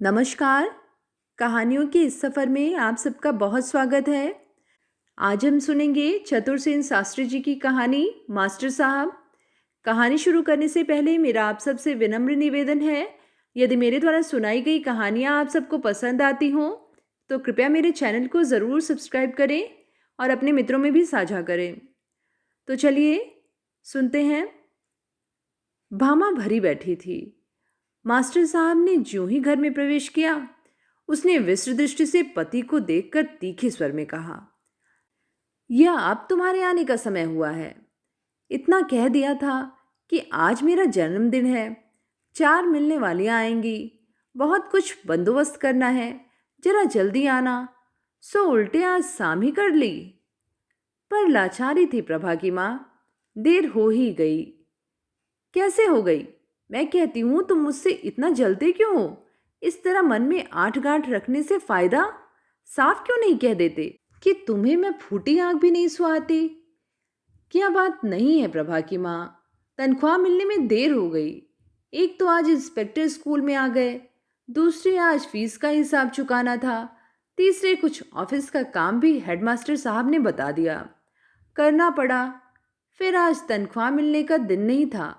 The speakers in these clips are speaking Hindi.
नमस्कार। कहानियों के इस सफ़र में आप सबका बहुत स्वागत है। आज हम सुनेंगे चतुरसेन शास्त्री जी की कहानी मास्टर साहब। कहानी शुरू करने से पहले मेरा आप सबसे विनम्र निवेदन है, यदि मेरे द्वारा सुनाई गई कहानियाँ आप सबको पसंद आती हों तो कृपया मेरे चैनल को ज़रूर सब्सक्राइब करें और अपने मित्रों में भी साझा करें। तो चलिए सुनते हैं। भामा भरी बैठी थी। मास्टर साहब ने ज्यों ही घर में प्रवेश किया, उसने विस्त्र दृष्टि से पति को देखकर तीखे स्वर में कहा, यह अब तुम्हारे आने का समय हुआ है। इतना कह दिया था कि आज मेरा जन्मदिन है, 4 मिलने वालियां आएंगी, बहुत कुछ बंदोबस्त करना है, जरा जल्दी आना। सो उल्टे आज शाम ही कर ली। पर लाचारी थी प्रभा की माँ, देर हो ही गई। कैसे हो गई? मैं कहती हूं तुम मुझसे इतना जलते क्यों हो? इस तरह मन में आठ गांठ रखने से फायदा? साफ क्यों नहीं कह देते कि तुम्हें मैं फूटी आंख भी नहीं सुहाती? क्या बात नहीं है प्रभा की माँ, तनख्वाह मिलने में देर हो गई। एक तो आज इंस्पेक्टर स्कूल में आ गए, दूसरे आज फीस का हिसाब चुकाना था, तीसरे कुछ ऑफिस का काम भी हेडमास्टर साहब ने बता दिया, करना पड़ा। फिर आज तनख्वाह मिलने का दिन नहीं था,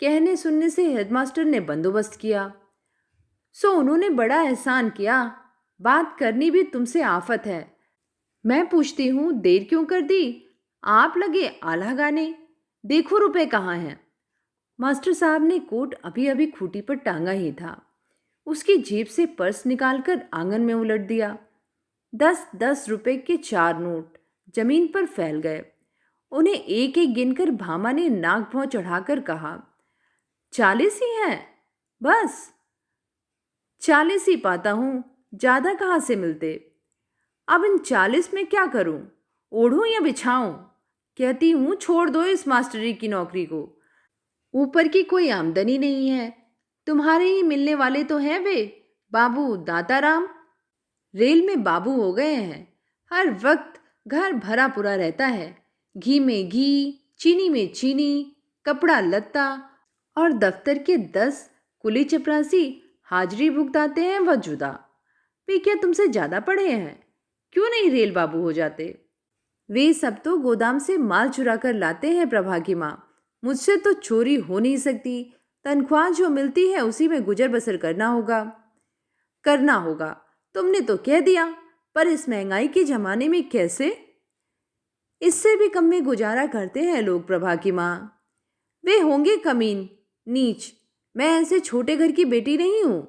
कहने सुनने से हेडमास्टर ने बंदोबस्त किया। सो उन्होंने बड़ा एहसान किया। बात करनी भी तुमसे आफत है। मैं पूछती हूँ देर क्यों कर दी? आप लगे आला गाने, देखो रुपए कहाँ हैं। मास्टर साहब ने कोट अभी अभी खूंटी पर टांगा ही था, उसकी जेब से पर्स निकालकर आंगन में उलट दिया। 10-10 रुपए के 4 नोट जमीन पर फैल गए। उन्हें एक एक गिनकर भामा ने नाक भौं चढ़ाकर कहा, 40 ही हैं बस। 40 ही पाता हूं, ज्यादा कहां से मिलते। अब इन 40 में क्या करूं? ओढ़ूं या बिछाऊं? कहती हूं छोड़ दो इस मास्टरी की नौकरी को। ऊपर की कोई आमदनी नहीं है। तुम्हारे ही मिलने वाले तो हैं वे बाबू दाताराम, रेल में बाबू हो गए हैं। हर वक्त घर भरा पूरा रहता है, घी में घी, चीनी में चीनी, कपड़ा लत्ता, और दफ्तर के 10 कुली चपरासी हाजिरी भुगताते हैं वह जुदा। वे क्या तुमसे ज्यादा पढ़े हैं? क्यों नहीं रेल बाबू हो जाते? वे सब तो गोदाम से माल चुरा कर लाते हैं प्रभा की माँ, मुझसे तो चोरी हो नहीं सकती। तनख्वाह जो मिलती है उसी में गुजर बसर करना होगा। तुमने तो कह दिया, पर इस महंगाई के जमाने में कैसे? इससे भी कम में गुजारा करते हैं लोग प्रभा की माँ। वे होंगे कमीन, नीच। मैं ऐसे छोटे घर की बेटी नहीं हूं,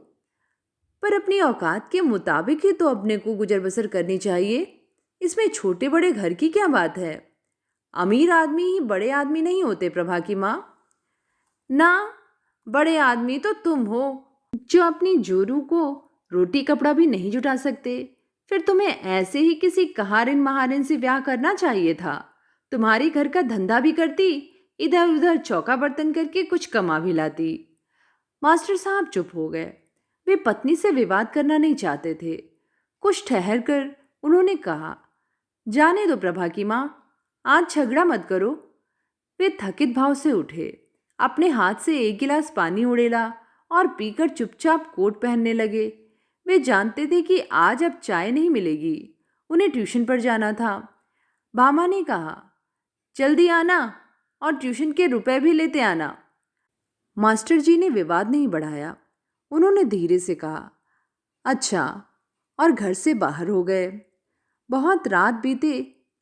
पर अपनी औकात के मुताबिक ही तो अपने को गुजर बसर करनी चाहिए। इसमें छोटे बड़े घर की क्या बात है? अमीर आदमी ही बड़े आदमी नहीं होते प्रभा की माँ। ना, बड़े आदमी तो तुम हो, जो अपनी जोरू को रोटी कपड़ा भी नहीं जुटा सकते। फिर तुम्हें ऐसे ही किसी कहारिन महारिन से ब्याह करना चाहिए था। तुम्हारी घर का धंधा भी करती, इधर उधर चौका बर्तन करके कुछ कमा भी लाती। मास्टर साहब चुप हो गए। वे पत्नी से विवाद करना नहीं चाहते थे। कुछ ठहर कर उन्होंने कहा, जाने दो प्रभा की माँ, आज झगड़ा मत करो। वे थकित भाव से उठे, अपने हाथ से एक गिलास पानी उड़ेला और पीकर चुपचाप कोट पहनने लगे। वे जानते थे कि आज अब चाय नहीं मिलेगी, उन्हें ट्यूशन पर जाना था। भामा ने कहा, जल्दी आना और ट्यूशन के रुपए भी लेते आना। मास्टर जी ने विवाद नहीं बढ़ाया। उन्होंने धीरे से कहा, अच्छा, और घर से बाहर हो गए। बहुत रात बीते।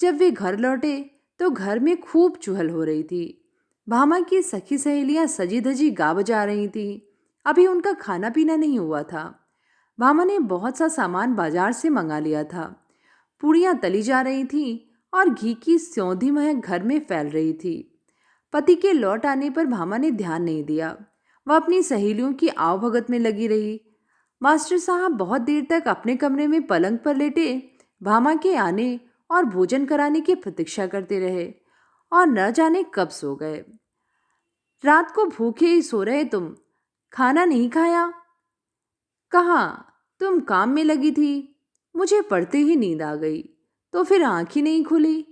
जब वे घर लौटे तो घर में खूब चुहल हो रही थी। भामा की सखी सहेलियां सजी धजी गा बजा रही थी। अभी उनका खाना पीना नहीं हुआ था। भामा ने बहुत सा सामान बाजार से मंगा लिया था। पूड़ियाँ तली जा रही थीं और घी की सौंधी महक घर में फैल रही थी। पति के लौट आने पर भामा ने ध्यान नहीं दिया। वह अपनी सहेलियों की आवभगत में लगी रही। मास्टर साहब बहुत देर तक अपने कमरे में पलंग पर लेटे भामा के आने और भोजन कराने की प्रतीक्षा करते रहे और न जाने कब सो गए। रात को भूखे ही सो रहे तुम, खाना नहीं खाया? कहाँ, तुम काम में लगी थी। मुझे पड़ते ही नींद आ गई, तो फिर आंख ही नहीं खुली।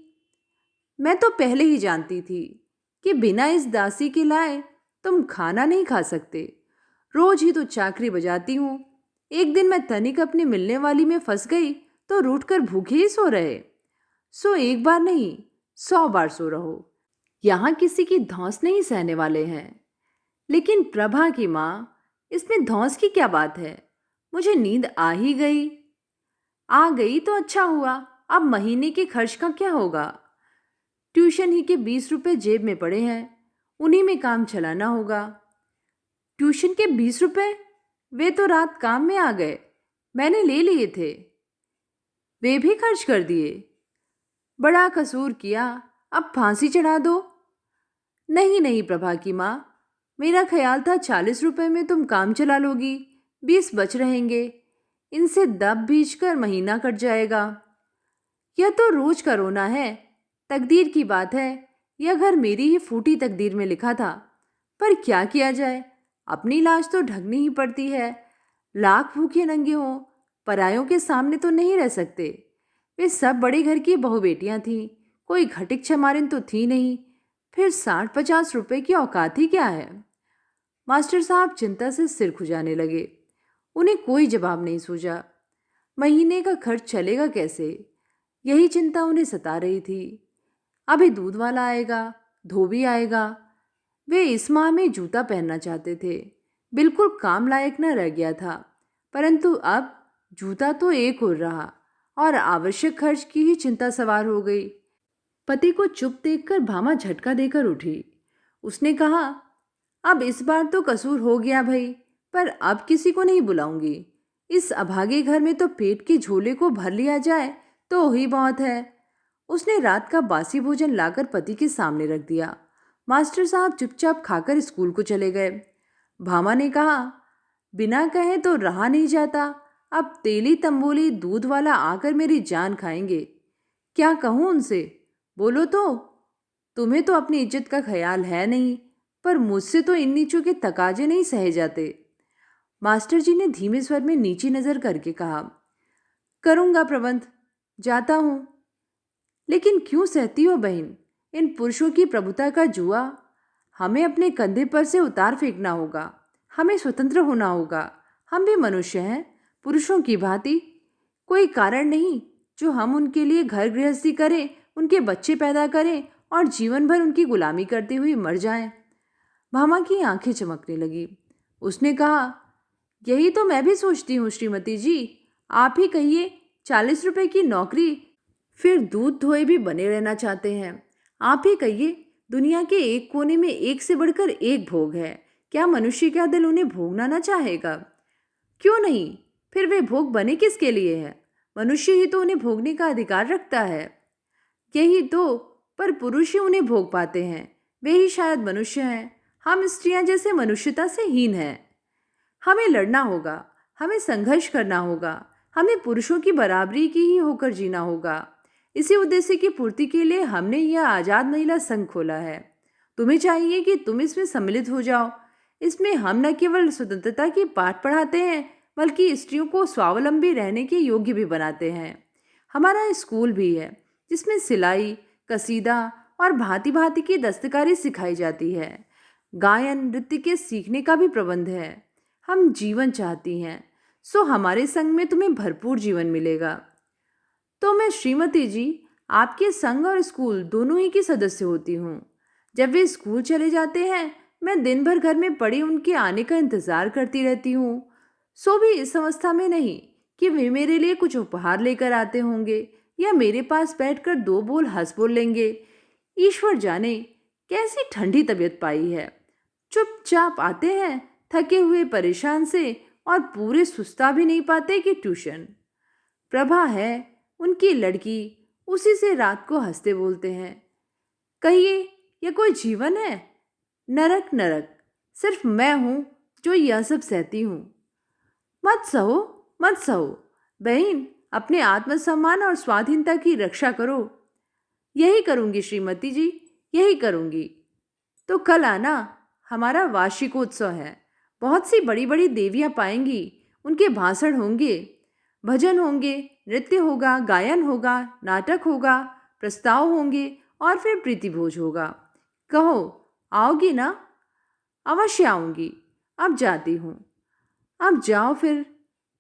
मैं तो पहले ही जानती थी कि बिना इस दासी के लाए तुम खाना नहीं खा सकते। रोज ही तो चाकरी बजाती हूँ, एक दिन मैं तनिक अपनी मिलने वाली में फंस गई तो रूठ कर भूखे ही सो रहे। सो एक बार नहीं, 100 बार सो रहो, यहाँ किसी की धौंस नहीं सहने वाले हैं। लेकिन प्रभा की माँ, इसमें धौंस की क्या बात है? मुझे नींद आ ही गई। आ गई तो अच्छा हुआ, अब महीने के खर्च का क्या होगा? ट्यूशन ही के 20 रुपए जेब में पड़े हैं, उन्हीं में काम चलाना होगा। ट्यूशन के 20 रुपए? वे तो रात काम में आ गए, मैंने ले लिए थे, वे भी खर्च कर दिए। बड़ा कसूर किया, अब फांसी चढ़ा दो। नहीं नहीं प्रभा की माँ, मेरा ख्याल था 40 रुपए में तुम काम चला लोगी, 20 बच रहेंगे, इनसे दब भीज कर महीना कट जाएगा। यह तो रोज का रोना है, तकदीर की बात है। यह घर मेरी ही फूटी तकदीर में लिखा था, पर क्या किया जाए, अपनी लाज तो ढकनी ही पड़ती है। लाख भूखे नंगे हों, परायों के सामने तो नहीं रह सकते। वे सब बड़े घर की बहू बेटियां थीं, कोई घटिक छमारिन तो थी नहीं, फिर 60-50 रुपए की औकात ही क्या है? मास्टर साहब चिंता से सिर खुजाने लगे। उन्हें कोई जवाब नहीं सूझा। महीने का खर्च चलेगा कैसे, यही चिंता उन्हें सता रही थी। अभी दूध वाला आएगा, धोबी आएगा। वे इस माह में जूता पहनना चाहते थे, बिल्कुल काम लायक न रह गया था, परंतु अब जूता तो एक और रहा और आवश्यक खर्च की ही चिंता सवार हो गई। पति को चुप देखकर भामा झटका देकर उठी। उसने कहा, अब इस बार तो कसूर हो गया भाई, पर अब किसी को नहीं बुलाऊंगी। इस अभागे घर में तो पेट के झोले को भर लिया जाए तो ही बहुत है। उसने रात का बासी भोजन लाकर पति के सामने रख दिया। मास्टर साहब चुपचाप खाकर स्कूल को चले गए। भामा ने कहा, बिना कहे तो रहा नहीं जाता, अब तेली तंबोली दूध वाला आकर मेरी जान खाएंगे। क्या कहूँ उनसे, बोलो तो। तुम्हें तो अपनी इज्जत का ख्याल है नहीं, पर मुझसे तो इन नीचों के तकाजे नहीं सहे जाते। मास्टर जी ने धीमे स्वर में नीची नजर करके कहा, करूंगा प्रबंध, जाता हूं। लेकिन क्यों सहती हो बहन, इन पुरुषों की प्रभुता का जुआ? हमें अपने कंधे पर से उतार फेंकना होगा, हमें स्वतंत्र होना होगा। हम भी मनुष्य हैं, पुरुषों की भांति। कोई कारण नहीं जो हम उनके लिए घर गृहस्थी करें, उनके बच्चे पैदा करें और जीवन भर उनकी गुलामी करते हुए मर जाएं। भामा की आंखें चमकने लगी। उसने कहा, यही तो मैं भी सोचती हूँ श्रीमती जी। आप ही कहिए, 40 रुपए की नौकरी, फिर दूध धोए भी बने रहना चाहते हैं। आप ही कहिए, दुनिया के एक कोने में एक से बढ़कर एक भोग है, क्या मनुष्य का दिल उन्हें भोगना ना चाहेगा? क्यों नहीं, फिर वे भोग बने किसके लिए हैं? मनुष्य ही तो उन्हें भोगने का अधिकार रखता है। यही तो, पर पुरुष ही उन्हें भोग पाते हैं, वे ही शायद मनुष्य हैं। हम स्त्रियां जैसे मनुष्यता से हीन हैं। हमें लड़ना होगा, हमें संघर्ष करना होगा, हमें पुरुषों की बराबरी की ही होकर जीना होगा। इसी उद्देश्य की पूर्ति के लिए हमने यह आज़ाद महिला संघ खोला है। तुम्हें चाहिए कि तुम इसमें सम्मिलित हो जाओ। इसमें हम न केवल स्वतंत्रता की पाठ पढ़ाते हैं, बल्कि स्त्रियों को स्वावलंबी रहने के योग्य भी बनाते हैं। हमारा स्कूल भी है, जिसमें सिलाई, कसीदा और भांति भांति की दस्तकारी सिखाई जाती है। गायन नृत्य के सीखने का भी प्रबंध है। हम जीवन चाहती हैं, सो हमारे संग में तुम्हें भरपूर जीवन मिलेगा। तो मैं श्रीमती जी आपके संघ और स्कूल दोनों ही की सदस्य होती हूँ। जब वे स्कूल चले जाते हैं, मैं दिन भर घर में पड़ी उनके आने का इंतजार करती रहती हूँ। सो भी इस अवस्था में नहीं कि वे मेरे लिए कुछ उपहार लेकर आते होंगे या मेरे पास बैठकर दो बोल हंस बोल लेंगे। ईश्वर जाने कैसी ठंडी तबीयत पाई है। चुपचाप आते हैं, थके हुए परेशान से, और पूरे सुस्ता भी नहीं पाते कि ट्यूशन। प्रभा है उनकी लड़की, उसी से रात को हंसते बोलते हैं। कहिए, यह कोई जीवन है? नरक नरक, सिर्फ मैं हूं जो यह सब सहती हूं। मत सहो, मत सहो बहन, अपने आत्मसम्मान और स्वाधीनता की रक्षा करो। यही करूंगी श्रीमती जी, यही करूंगी। तो कल आना, हमारा वार्षिकोत्सव है। बहुत सी बड़ी बड़ी देवियां पाएंगी, उनके भाषण होंगे, भजन होंगे, नृत्य होगा, गायन होगा, नाटक होगा, प्रस्ताव होंगे और फिर प्रीति भोज होगा। कहो, आओगी ना? अवश्य आऊंगी। अब जाती हूँ। अब जाओ फिर,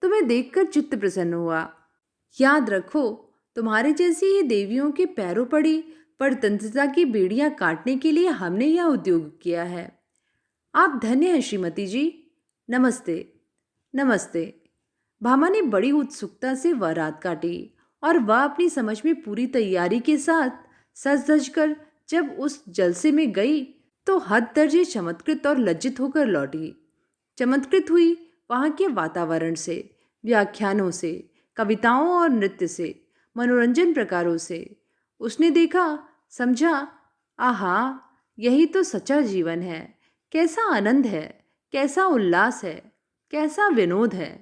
तुम्हें देखकर चित्त प्रसन्न हुआ। याद रखो, तुम्हारे जैसी ही देवियों के पैरों पड़ी परतंत्रता की बेड़ियां काटने के लिए हमने यह उद्योग किया है। आप धन्य हैं श्रीमती जी। नमस्ते। नमस्ते। भामा ने बड़ी उत्सुकता से वह रात काटी और वह अपनी समझ में पूरी तैयारी के साथ सज धज कर जब उस जलसे में गई तो हद दर्जे चमत्कृत और लज्जित होकर लौटी। चमत्कृत हुई वहाँ के वातावरण से, व्याख्यानों से, कविताओं और नृत्य से, मनोरंजन प्रकारों से। उसने देखा, समझा, आहा, यही तो सच्चा जीवन है। कैसा आनंद है, कैसा उल्लास है, कैसा विनोद है।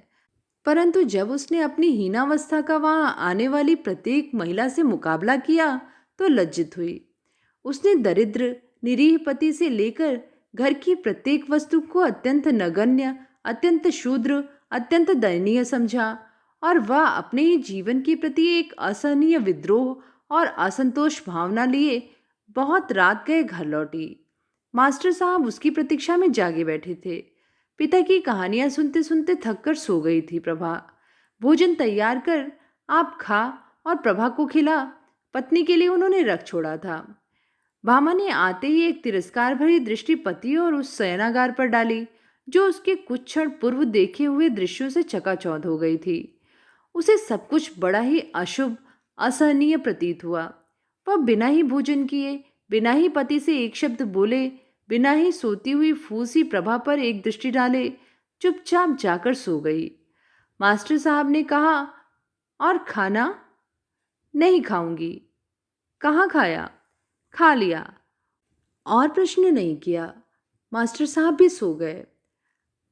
परंतु जब उसने अपनी हीनावस्था का वहाँ आने वाली प्रत्येक महिला से मुकाबला किया तो लज्जित हुई। उसने दरिद्र निरीह पति से लेकर घर की प्रत्येक वस्तु को अत्यंत नगण्य, अत्यंत शूद्र, अत्यंत दयनीय समझा और वह अपने ही जीवन के प्रति एक असहनीय विद्रोह और असंतोष भावना लिए बहुत रात गए घर लौटी। मास्टर साहब उसकी प्रतीक्षा में जागे बैठे थे। पिता की कहानियां सुनते सुनते थक कर सो गई थी प्रभा। भोजन तैयार कर आप खा और प्रभा को खिला, पत्नी के लिए उन्होंने रख छोड़ा था। भामा ने आते ही एक तिरस्कार भरी दृष्टि पति और उस शयनागार पर डाली जो उसके कुछ क्षण पूर्व देखे हुए दृश्यों से चकाचौंध हो गई थी। उसे सब कुछ बड़ा ही अशुभ, असहनीय प्रतीत हुआ। वह बिना ही भोजन किए, बिना ही पति से एक शब्द बोले, बिना ही सोती हुई फूसी प्रभा पर एक दृष्टि डाले चुपचाप जाकर सो गई। मास्टर साहब ने कहा, और खाना? नहीं खाऊंगी। कहाँ खाया? खा लिया। और प्रश्न नहीं किया। मास्टर साहब भी सो गए।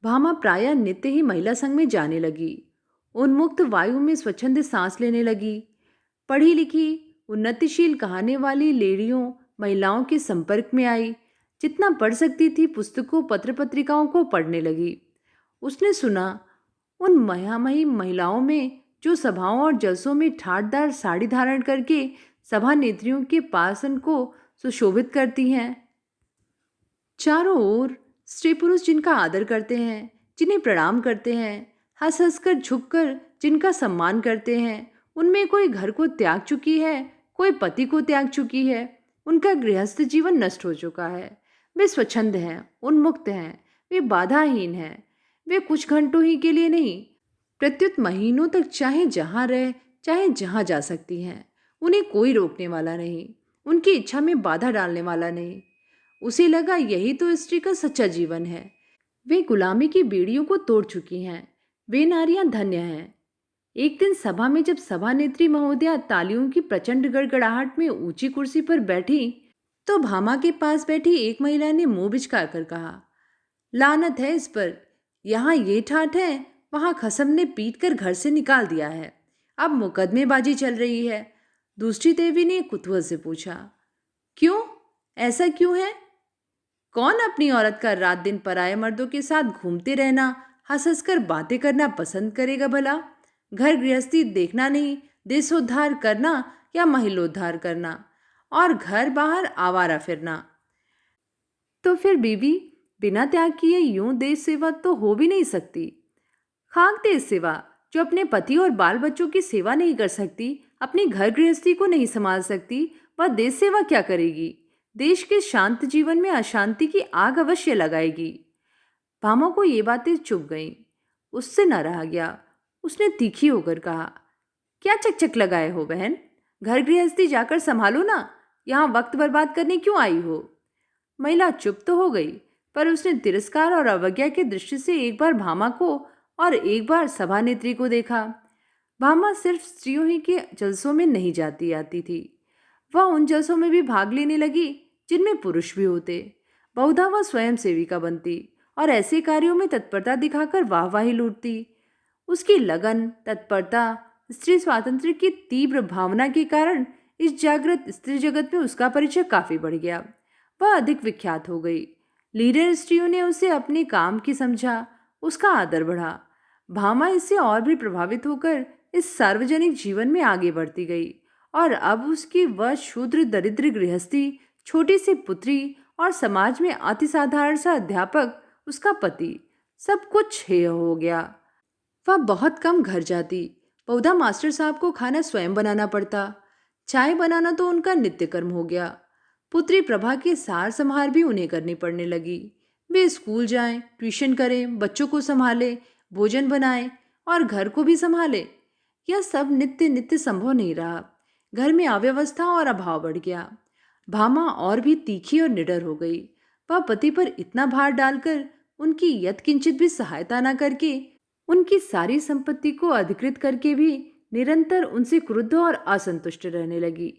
भामा प्रायः नित्य ही महिला संघ में जाने लगी। उन्मुक्त वायु में स्वच्छंद सांस लेने लगी। पढ़ी लिखी, उन्नतिशील कहानी वाली लेडियों, महिलाओं के संपर्क में आई। जितना पढ़ सकती थी पुस्तकों, पत्र पत्रिकाओं को पढ़ने लगी। उसने सुना उन महामहिम महिलाओं में जो सभाओं और जलसों में ठाटदार साड़ी धारण करके सभा नेत्रियों के पासन को सुशोभित करती हैं। चारों ओर स्त्री पुरुष जिनका आदर करते हैं, जिन्हें प्रणाम करते हैं, हंस हंस कर झुककर जिनका सम्मान करते हैं, उनमें कोई घर को त्याग चुकी है, कोई पति को त्याग चुकी है। उनका गृहस्थ जीवन नष्ट हो चुका है। वे स्वच्छंद हैं, उन्मुक्त हैं, वे बाधाहीन हैं। वे कुछ घंटों ही के लिए नहीं, प्रत्युत महीनों तक चाहे जहाँ रहे, चाहे जहाँ जा सकती हैं। उन्हें कोई रोकने वाला नहीं, उनकी इच्छा में बाधा डालने वाला नहीं। उसे लगा यही तो स्त्री का सच्चा जीवन है। वे गुलामी की बेड़ियों को तोड़ चुकी हैं। वे नारियां धन्य हैं। एक दिन सभा में जब सभा नेत्री महोदया तालियों की प्रचंड गड़गड़ाहट में ऊंची कुर्सी पर बैठी तो भामा के पास बैठी एक महिला ने मुंह बिचका कर कहा, लानत है इस पर। यहाँ ये ठाठ है, वहाँ खसम ने पीट कर घर से निकाल दिया है। अब मुकदमेबाजी चल रही है। दूसरी देवी ने कुतूहल से पूछा, क्यों? ऐसा क्यों है? कौन अपनी औरत का रात दिन पराये मर्दों के साथ घूमते रहना, हंस हंस कर बातें करना पसंद करेगा भला? घर गृहस्थी देखना नहीं, देशोद्धार करना या महिलोद्धार करना, और घर बाहर आवारा फिरना। तो फिर बीवी बिना त्याग किए यूं देश सेवा तो हो भी नहीं सकती। खाक देश सेवा जो अपने पति और बाल बच्चों की सेवा नहीं कर सकती, अपनी घर गृहस्थी को नहीं संभाल सकती, वह देश सेवा क्या करेगी? देश के शांत जीवन में अशांति की आग अवश्य लगाएगी। भामा को ये बातें चुभ गईं। उससे न रहा गया। उसने तीखी होकर कहा, क्या चकचक लगाए हो बहन? घर गृहस्थी जाकर संभालो ना, यहाँ वक्त बर्बाद करने क्यों आई हो? महिला चुप तो हो गई, पर उसने तिरस्कार और अवज्ञा की दृष्टि से एक बार भामा को और एक बार सभा नेत्री को देखा। भामा सिर्फ स्त्रियों ही के जलसों में नहीं जाती आती थी। वह उन जलसों में भी भाग लेने लगी जिनमें पुरुष भी होते। बहुधा वह स्वयं सेविका बनती और ऐसे कार्यों में तत्परता दिखाकर वाहवाही लूटती। उसकी लगन, तत्परता, स्त्री स्वातंत्र्य की तीव्र भावना के कारण इस जागृत स्त्री जगत में उसका परिचय काफी बढ़ गया। वह अधिक विख्यात हो गई। लीडर स्त्रियों ने उसे अपने काम की समझा, उसका आदर बढ़ा। भामा इससे और भी प्रभावित होकर इस सार्वजनिक जीवन में आगे बढ़ती गई और अब उसकी वह शूद्र दरिद्र गृहस्थी, छोटी सी पुत्री और समाज में अति साधारण सा अध्यापक, उसका पति, सब कुछ हेय हो गया। वह बहुत कम घर जाती। बहुधा मास्टर साहब को खाना स्वयं बनाना पड़ता। चाय बनाना तो उनका नित्य कर्म हो गया। पुत्री प्रभा की सार संभार भी उन्हें करनी पड़ने लगी। वे स्कूल जाएं, ट्यूशन करें, बच्चों को संभालें, भोजन बनाएं और घर को भी संभालें। यह सब नित्य नित्य संभव नहीं रहा। घर में अव्यवस्था और अभाव बढ़ गया। भामा और भी तीखी और निडर हो गई। वह पति पर इतना भार डालकर उनकी यत्किंचित भी सहायता न करके, उनकी सारी संपत्ति को अधिकृत करके भी निरंतर उनसे क्रुद्ध और असंतुष्ट रहने लगी।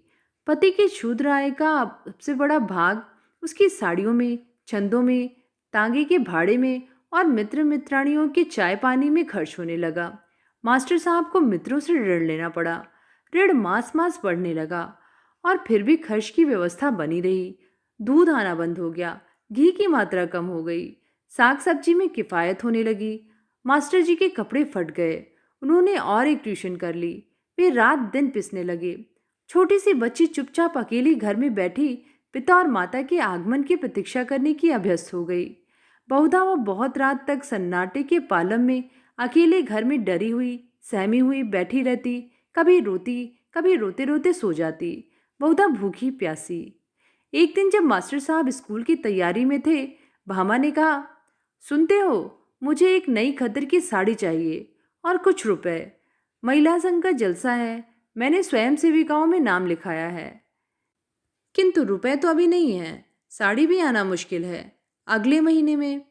पति के क्षुद्र आय का सबसे बड़ा भाग उसकी साड़ियों में, छंदों में, तांगे के भाड़े में और मित्र मित्राणियों के चाय पानी में खर्च होने लगा। मास्टर साहब को मित्रों से ऋण लेना पड़ा। ऋण मास मास बढ़ने लगा और फिर भी खर्च की व्यवस्था बनी रही। दूध आना बंद हो गया, घी की मात्रा कम हो गई, साग सब्जी में किफायत होने लगी। मास्टर जी के कपड़े फट गए। उन्होंने और एक ट्यूशन कर ली। वे रात दिन पिसने लगे। छोटी सी बच्ची चुपचाप अकेली घर में बैठी पिता और माता के आगमन की प्रतीक्षा करने की अभ्यस्त हो गई। बहुधा वो बहुत रात तक सन्नाटे के पालम में अकेले घर में डरी हुई, सहमी हुई बैठी रहती। कभी रोती, कभी रोते रोते सो जाती। बहुधा भूखी प्यासी। एक दिन जब मास्टर साहब स्कूल की तैयारी में थे, भामा ने कहा, सुनते हो, मुझे एक नई खद्दर की साड़ी चाहिए और कुछ रुपए। महिला संघ का जलसा है। मैंने स्वयं सेविकाओं में नाम लिखाया है, किंतु रुपए तो अभी नहीं है। साड़ी भी आना मुश्किल है। अगले महीने में।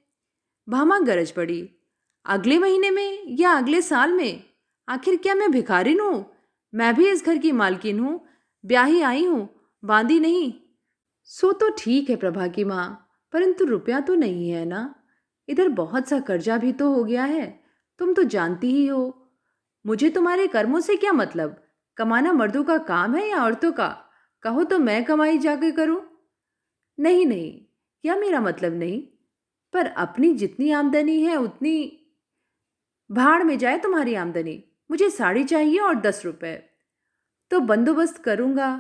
भामा गरज पड़ी। अगले महीने में या अगले साल में? आखिर क्या मैं भिखारिन हूं? मैं भी इस घर की मालकिन हूं, ब्याही आई हूं, बांदी नहीं। सो तो ठीक है प्रभा की माँ, परंतु रुपया तो नहीं है ना। इधर बहुत सा कर्जा भी तो हो गया है। तुम तो जानती ही हो। मुझे तुम्हारे कर्मों से क्या मतलब? कमाना मर्दों का काम है या औरतों का? कहो तो मैं कमाई जाके करूं। नहीं नहीं, यह मेरा मतलब नहीं। पर अपनी जितनी आमदनी है उतनी। भाड़ में जाए तुम्हारी आमदनी। मुझे साड़ी चाहिए और 10 रुपए। तो बंदोबस्त करूंगा।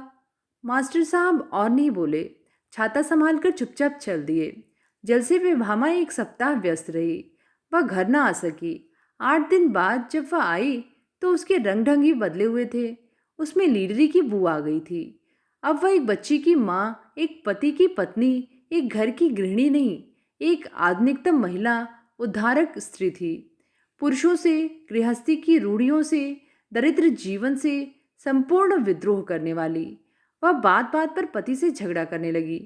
मास्टर साहब और नहीं बोले। छाता संभाल कर चुपचाप चल दिए। जलसे में भामा एक सप्ताह व्यस्त रही। वह घर ना आ सकी। 8 दिन बाद जब वह आई तो उसके रंग ढंग ही बदले हुए थे। उसमें लीडरी की बू आ गई थी। अब वह एक बच्ची की माँ, एक पति की पत्नी, एक घर की गृहिणी नहीं, एक आधुनिकतम महिला, उद्धारक स्त्री थी। पुरुषों से, गृहस्थी की रूढ़ियों से, दरिद्र जीवन से संपूर्ण विद्रोह करने वाली। वह बात बात पर पति से झगड़ा करने लगी।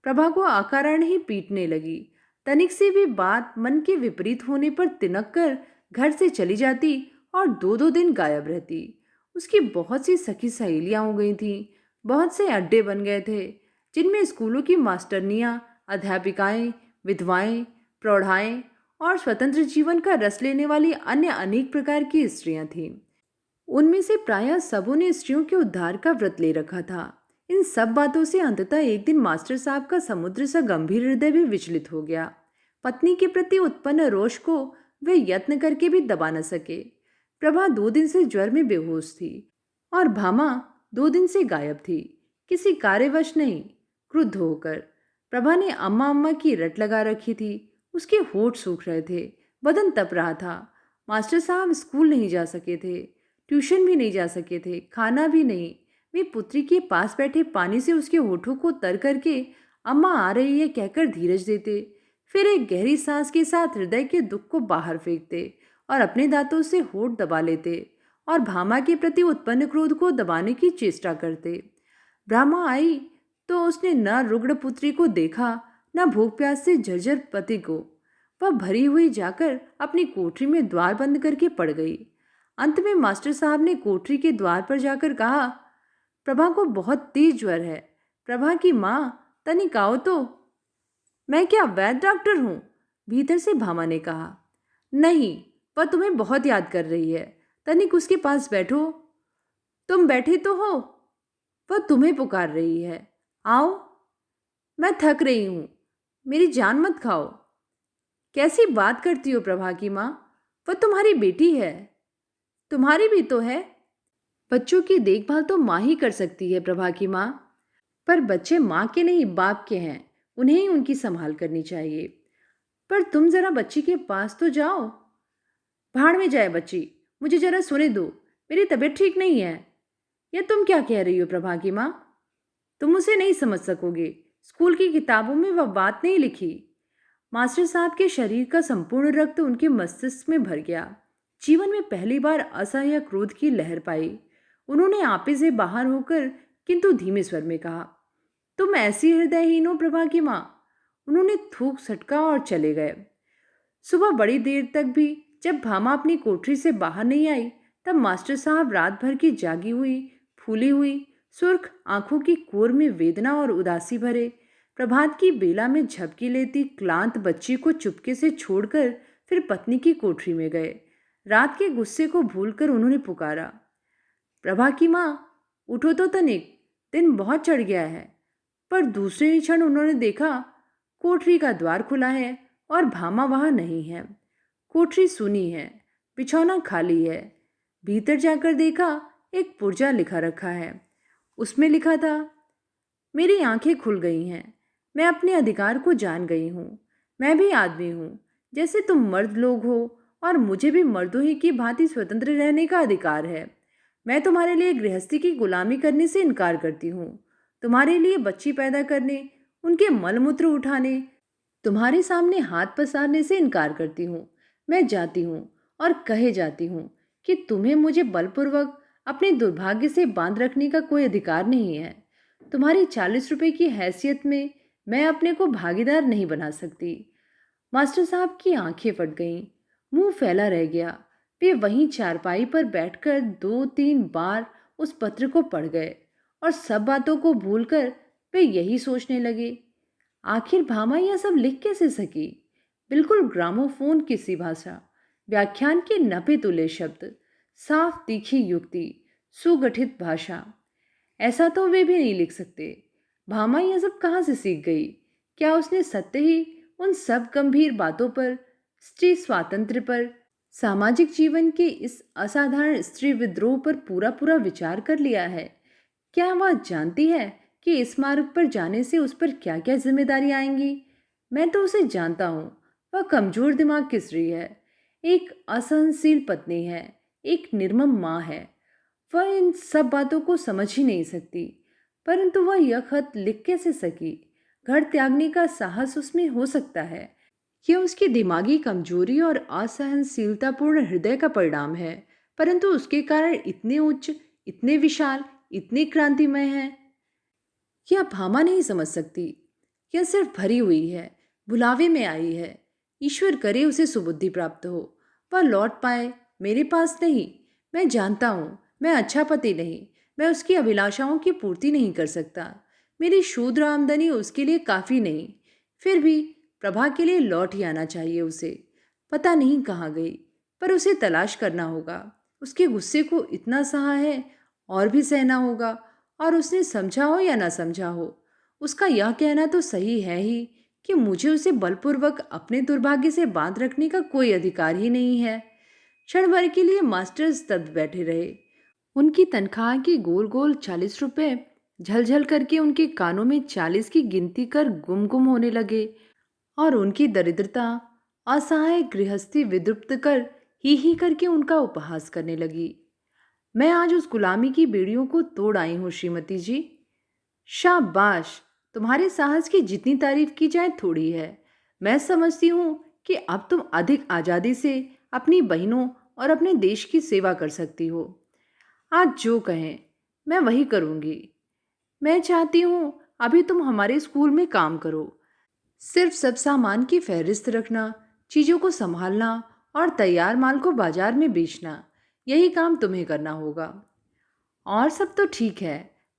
प्रभा को अकारण ही पीटने लगी। तनिक सी भी बात मन के विपरीत होने पर तिनक कर घर से चली जाती और 2-2 दिन गायब रहती। उसकी बहुत सी सखी सहेलियां हो गई थीं। बहुत से अड्डे बन गए थे, जिनमें स्कूलों की मास्टरनियां, अध्यापिकाएं, विधवाएं, प्रौढ़ाएं और स्वतंत्र जीवन का रस लेने वाली अन्य अनेक प्रकार की स्त्रियां थीं। उनमें से प्रायः सबों ने स्त्रियों के उद्धार का व्रत ले रखा था। इन सब बातों से अंततः एक दिन मास्टर साहब का समुद्र सा गंभीर हृदय भी विचलित हो गया। पत्नी के प्रति उत्पन्न रोष को वे यत्न करके भी दबा न सके। प्रभा 2 दिन से ज्वर में बेहोश थी और भामा 2 दिन से गायब थी, किसी कार्यवश नहीं, क्रुद्ध होकर। प्रभा ने अम्मा अम्मा की रट लगा रखी थी। उसके होठ सूख रहे थे, बदन तप रहा था। मास्टर साहब स्कूल नहीं जा सके थे, ट्यूशन भी नहीं जा सके थे, खाना भी नहीं। वे पुत्री के पास बैठे पानी से उसके होठों को तर करके अम्मा आ रही है कहकर धीरज देते, फिर एक गहरी सांस के साथ हृदय के दुख को बाहर फेंकते और अपने दांतों से होठ दबा लेते और भामा के प्रति उत्पन्न क्रोध को दबाने की चेष्टा करते। ब्रह्मा आई तो उसने न रुग्ण पुत्री को देखा, न भूख प्यास से झरझर पति को। वह भरी हुई जाकर अपनी कोठरी में द्वार बंद करके पड़ गई। अंत में मास्टर साहब ने कोठरी के द्वार पर जाकर कहा, प्रभा को बहुत तेज ज्वर है। प्रभा की माँ, तनिक आओ तो। मैं क्या वैद्य डॉक्टर हूं? भीतर से भामा ने कहा। नहीं, वह तुम्हें बहुत याद कर रही है। तनिक उसके पास बैठो। तुम बैठे तो हो, वह तुम्हें पुकार रही है। आओ। मैं थक रही हूं, मेरी जान मत खाओ। कैसी बात करती हो प्रभा की माँ? वह तुम्हारी बेटी है। तुम्हारी भी तो है। बच्चों की देखभाल तो माँ ही कर सकती है प्रभा की माँ। पर बच्चे माँ के नहीं बाप के हैं, उन्हें ही उनकी संभाल करनी चाहिए। पर तुम जरा बच्ची के पास तो जाओ। भाड़ में जाए बच्ची, मुझे जरा सुने दो, मेरी तबीयत ठीक नहीं है। यह तुम क्या कह रही हो प्रभा की माँ? तुम उसे नहीं समझ सकोगे, स्कूल की किताबों में वह बात नहीं लिखी। मास्टर साहब के शरीर का संपूर्ण रक्त उनके मस्तिष्क में भर गया। जीवन में पहली बार असह्य क्रोध की लहर पाई। उन्होंने आपे से बाहर होकर किंतु धीमे स्वर में कहा, तुम ऐसी हृदयहीन हो प्रभा की माँ। उन्होंने थूक सटका और चले गए। सुबह बड़ी देर तक भी जब भामा अपनी कोठरी से बाहर नहीं आई, तब मास्टर साहब रात भर की जागी हुई, फूली हुई, सुर्ख आंखों की कोर में वेदना और उदासी भरे प्रभात की बेला में झपकी लेती क्लांत बच्ची को चुपके से छोड़कर फिर पत्नी की कोठरी में गए। रात के गुस्से को भूलकर उन्होंने पुकारा, प्रभा की माँ, उठो तो तनिक, दिन बहुत चढ़ गया है। पर दूसरे ही क्षण उन्होंने देखा कोठरी का द्वार खुला है और भामा वहां नहीं है। कोठरी सूनी है, बिछौना खाली है। भीतर जाकर देखा एक पुर्जा लिखा रखा है। उसमें लिखा था, मेरी आंखें खुल गई हैं, मैं अपने अधिकार को जान गई हूँ। मैं भी आदमी हूँ, जैसे तुम मर्द लोग हो, और मुझे भी मर्दों ही की भांति स्वतंत्र रहने का अधिकार है। मैं तुम्हारे लिए गृहस्थी की गुलामी करने से इनकार करती हूँ। तुम्हारे लिए बच्ची पैदा करने, उनके मलमूत्र उठाने, तुम्हारे सामने हाथ पसारने से इनकार करती हूँ। मैं जाती हूँ और कहे जाती हूँ कि तुम्हें मुझे बलपूर्वक अपने दुर्भाग्य से बांध रखने का कोई अधिकार नहीं है। तुम्हारी 40 रुपए की हैसियत में मैं अपने को भागीदार नहीं बना सकती। मास्टर साहब की आंखें फट गईं, मुंह फैला रह गया। वे वहीं चारपाई पर बैठकर 2-3 बार उस पत्र को पढ़ गए और सब बातों को भूलकर वे यही सोचने लगे, आखिर भामा यह सब लिख कैसे सकी? बिल्कुल ग्रामोफोन की सी भाषा, व्याख्यान के नपे तुले शब्द, साफ तीखी युक्ति, सुगठित भाषा। ऐसा तो वे भी नहीं लिख सकते। भामा यह सब कहाँ से सीख गई? क्या उसने सत्य ही उन सब गंभीर बातों पर, स्त्री स्वातंत्र्य पर, सामाजिक जीवन के इस असाधारण स्त्री विद्रोह पर पूरा पूरा विचार कर लिया है? क्या वह जानती है कि इस मार्ग पर जाने से उस पर क्या क्या जिम्मेदारी आएंगी? मैं तो उसे जानता हूँ। वह कमजोर दिमाग की स्त्री है, एक असहनशील पत्नी है, एक निर्मम माँ है। वह इन सब बातों को समझ ही नहीं सकती। परंतु वह यह खत लिख कैसे सकी? घर त्यागने का साहस उसमें हो सकता है। यह उसकी दिमागी कमजोरी और असहनशीलतापूर्ण हृदय का परिणाम है, परंतु उसके कारण इतने उच्च, इतने विशाल, इतने क्रांतिमय है। यह भामा नहीं समझ सकती। यह सिर्फ भरी हुई है, बुलावे में आई है। ईश्वर करे उसे सुबुद्धि प्राप्त हो, वह लौट पाए। मेरे पास नहीं। मैं जानता हूँ मैं अच्छा पति नहीं, मैं उसकी अभिलाषाओं की पूर्ति नहीं कर सकता। मेरी शूद्र आमदनी उसके लिए काफ़ी नहीं। फिर भी प्रभा के लिए लौट ही आना चाहिए उसे। पता नहीं कहाँ गई, पर उसे तलाश करना होगा। उसके गुस्से को इतना सहा है, और भी सहना होगा। और उसने समझा हो या ना समझा हो, उसका यह कहना तो सही है ही कि मुझे उसे बलपूर्वक अपने दुर्भाग्य से बांध रखने का कोई अधिकार ही नहीं है। क्षण भर के लिए मास्टर स्तब्ध बैठे रहे। उनकी तनख्वाह की गोल गोल 40 रुपए झलझल करके उनके कानों में 40 की गिनती कर गुम गुम होने लगे, और उनकी दरिद्रता, असहाय गृहस्थी विद्रुप्त कर ही करके उनका उपहास करने लगी। मैं आज उस गुलामी की बेड़ियों को तोड़ आई हूँ श्रीमती जी। शाबाश, तुम्हारे साहस की जितनी तारीफ की जाए थोड़ी है। मैं समझती हूँ कि अब तुम अधिक आज़ादी से अपनी बहनों और अपने देश की सेवा कर सकती हो। आज जो कहें मैं वही करूँगी। मैं चाहती हूँ अभी तुम हमारे स्कूल में काम करो। सिर्फ सब सामान की फहरिस्त रखना, चीज़ों को संभालना और तैयार माल को बाजार में बेचना, यही काम तुम्हें करना होगा। और सब तो ठीक है,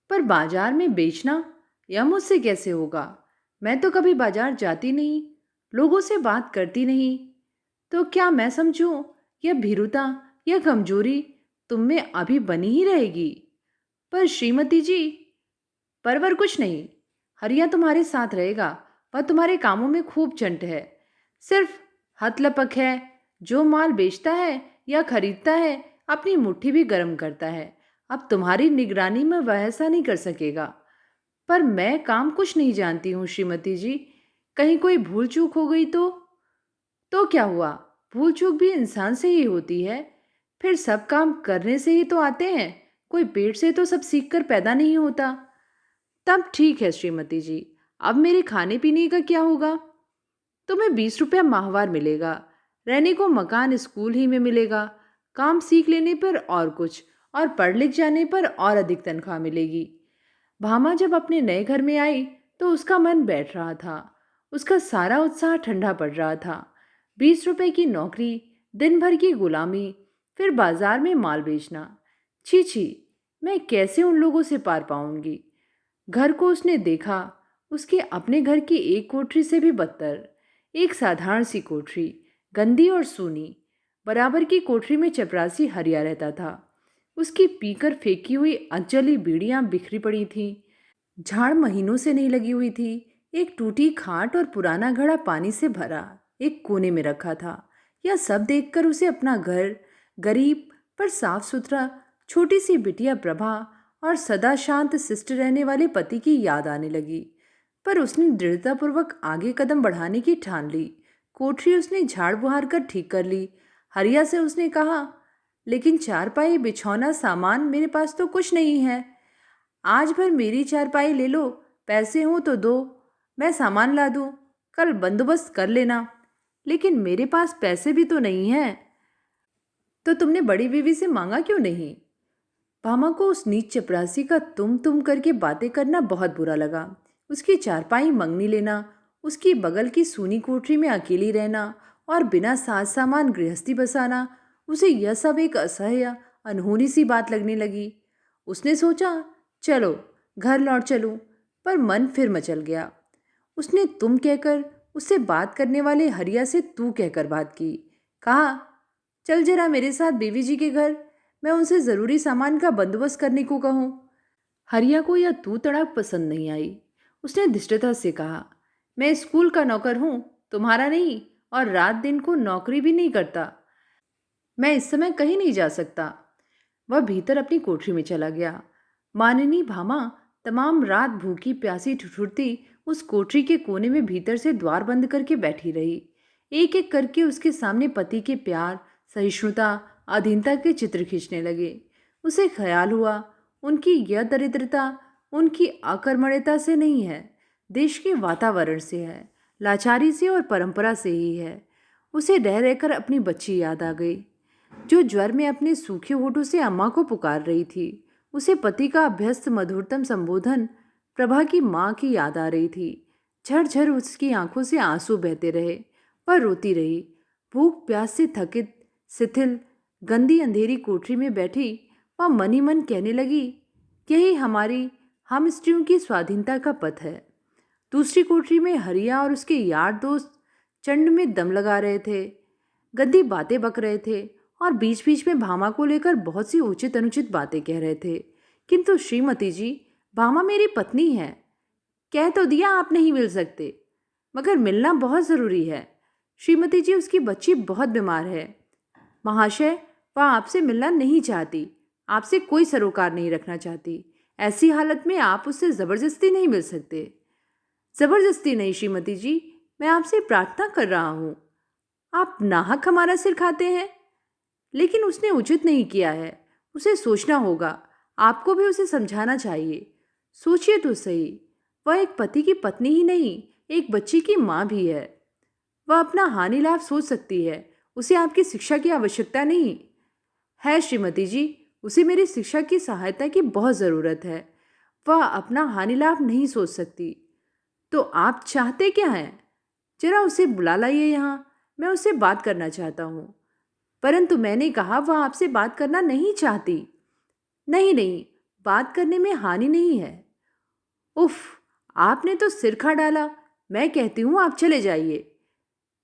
पर बाजार में बेचना यह मुझसे कैसे होगा? मैं तो कभी बाजार जाती नहीं, लोगों से बात करती नहीं। तो क्या मैं समझूं यह भीरुता, यह कमजोरी तुम में अभी बनी ही रहेगी? पर श्रीमती जी, परवर कुछ नहीं। हरिया तुम्हारे साथ रहेगा। वह तुम्हारे कामों में खूब चंट है, सिर्फ हथलपक है। जो माल बेचता है या खरीदता है, अपनी मुट्ठी भी गर्म करता है। अब तुम्हारी निगरानी में वह ऐसा नहीं कर सकेगा। पर मैं काम कुछ नहीं जानती हूँ श्रीमती जी। कहीं कोई भूल चूक हो गई तो क्या हुआ? भूल चूक भी इंसान से ही होती है। फिर सब काम करने से ही तो आते हैं, कोई पेट से तो सब सीख कर पैदा नहीं होता। तब ठीक है श्रीमती जी, अब मेरे खाने पीने का क्या होगा? तुम्हें 20 रुपया माहवार मिलेगा, रहने को मकान स्कूल ही में मिलेगा, काम सीख लेने पर और कुछ, और पढ़ लिख जाने पर और अधिक तनख्वाह मिलेगी। भामा जब अपने नए घर में आई तो उसका मन बैठ रहा था। उसका सारा उत्साह ठंडा पड़ रहा था। 20 रुपए की नौकरी, दिन भर की गुलामी, फिर बाजार में माल बेचना। छी छी, मैं कैसे उन लोगों से पार पाऊंगी? घर को उसने देखा, उसके अपने घर की एक कोठरी से भी बदतर। एक साधारण सी कोठरी, गंदी और सूनी। बराबर की कोठरी में चपरासी हरिया रहता था। उसकी पीकर फेंकी हुई अनचली बीड़ियां बिखरी पड़ी थीं। झाड़ महीनों से नहीं लगी हुई थी। एक टूटी खाट और पुराना घड़ा पानी से भरा एक कोने में रखा था। यह सब देखकर उसे अपना घर, गरीब पर साफ सुथरा, छोटी सी बिटिया प्रभा और सदा शांत शिष्ट रहने वाले पति की याद आने लगी। पर उसने दृढ़तापूर्वक आगे कदम बढ़ाने की ठान ली। कोठरी उसने झाड़ बुहार कर ठीक कर ली। हरिया से उसने कहा, लेकिन चारपाई, बिछौना, सामान मेरे पास तो कुछ नहीं है। आज भर मेरी चारपाई ले लो, पैसे हों तो दो, मैं सामान ला दूं, कल बंदोबस्त कर लेना। लेकिन मेरे पास पैसे भी तो नहीं हैं। तो तुमने बड़ी बीवी से मांगा क्यों नहीं? भामा को उस नीच चपरासी का तुम करके बातें करना बहुत बुरा लगा। उसकी चारपाई मंगनी लेना, उसकी बगल की सूनी कोठरी में अकेली रहना और बिना साज सामान गृहस्थी बसाना, उसे यह सब एक असह्य अनहोनी सी बात लगने लगी। उसने सोचा, चलो घर लौट चलूं, पर मन फिर मचल गया। उसने तुम कहकर उससे बात करने वाले हरिया से तू कहकर बात की। कहा, चल जरा मेरे साथ बीवी जी के घर, मैं उनसे ज़रूरी सामान का बंदोबस्त करने को कहूँ। हरिया को यह तू तड़ाक पसंद नहीं आई। उसने धृष्टता से कहा, मैं स्कूल का नौकर हूँ, तुम्हारा नहीं, और रात दिन को नौकरी भी नहीं करता। मैं इस समय कहीं नहीं जा सकता। वह भीतर अपनी कोठरी में चला गया। मानिनी भामा तमाम रात भूखी प्यासी ठिठुरती उस कोठरी के कोने में भीतर से द्वार बंद करके बैठी रही। एक एक करके उसके सामने पति के प्यार, सहिष्णुता, अधीनता के चित्र खींचने लगे। उसे ख्याल हुआ, उनकी यह दरिद्रता उनकी अकर्मण्यता से नहीं है, देश के वातावरण से है, लाचारी से और परंपरा से ही है। उसे रह रहकर अपनी बच्ची याद आ गई, जो ज्वर में अपने सूखे होठों से अम्मा को पुकार रही थी। उसे पति का अभ्यस्त मधुरतम संबोधन, प्रभा की माँ की याद आ रही थी। झरझर उसकी आंखों से आंसू बहते रहे। वह रोती रही। भूख प्यास से थकित, शिथिल, गंदी अंधेरी कोठरी में बैठी वह मन ही मन कहने लगी, यही हमारी, हम स्त्रियों की स्वाधीनता का पथ है। दूसरी कोठरी में हरिया और उसके यार दोस्त चंड में दम लगा रहे थे, गंदी बातें बक रहे थे और बीच बीच में भामा को लेकर बहुत सी उचित अनुचित बातें कह रहे थे। किंतु श्रीमती जी, भामा मेरी पत्नी है। कह तो दिया आप नहीं मिल सकते, मगर मिलना बहुत ज़रूरी है। श्रीमती जी, उसकी बच्ची बहुत बीमार है। महाशय, वह आपसे मिलना नहीं चाहती, आपसे कोई सरोकार नहीं रखना चाहती। ऐसी हालत में आप उससे ज़बरदस्ती नहीं मिल सकते। ज़बरदस्ती नहीं श्रीमती जी, मैं आपसे प्रार्थना कर रहा हूँ। आप नाहक हमारा सिर खाते हैं। लेकिन उसने उचित नहीं किया है, उसे सोचना होगा। आपको भी उसे समझाना चाहिए। सोचिए तो सही, वह एक पति की पत्नी ही नहीं, एक बच्ची की माँ भी है। वह अपना हानि लाभ सोच सकती है, उसे आपकी शिक्षा की आवश्यकता नहीं है। श्रीमती जी, उसे मेरी शिक्षा की सहायता की बहुत ज़रूरत है। वह अपना हानि लाभ नहीं सोच सकती। तो आप चाहते क्या हैं? जरा उसे बुला लाइए यहाँ, मैं उससे बात करना चाहता हूँ। परंतु मैंने कहा, वह आपसे बात करना नहीं चाहती। नहीं नहीं, बात करने में हानि नहीं है। उफ, आपने तो सिर खा डाला। मैं कहती हूँ आप चले जाइए।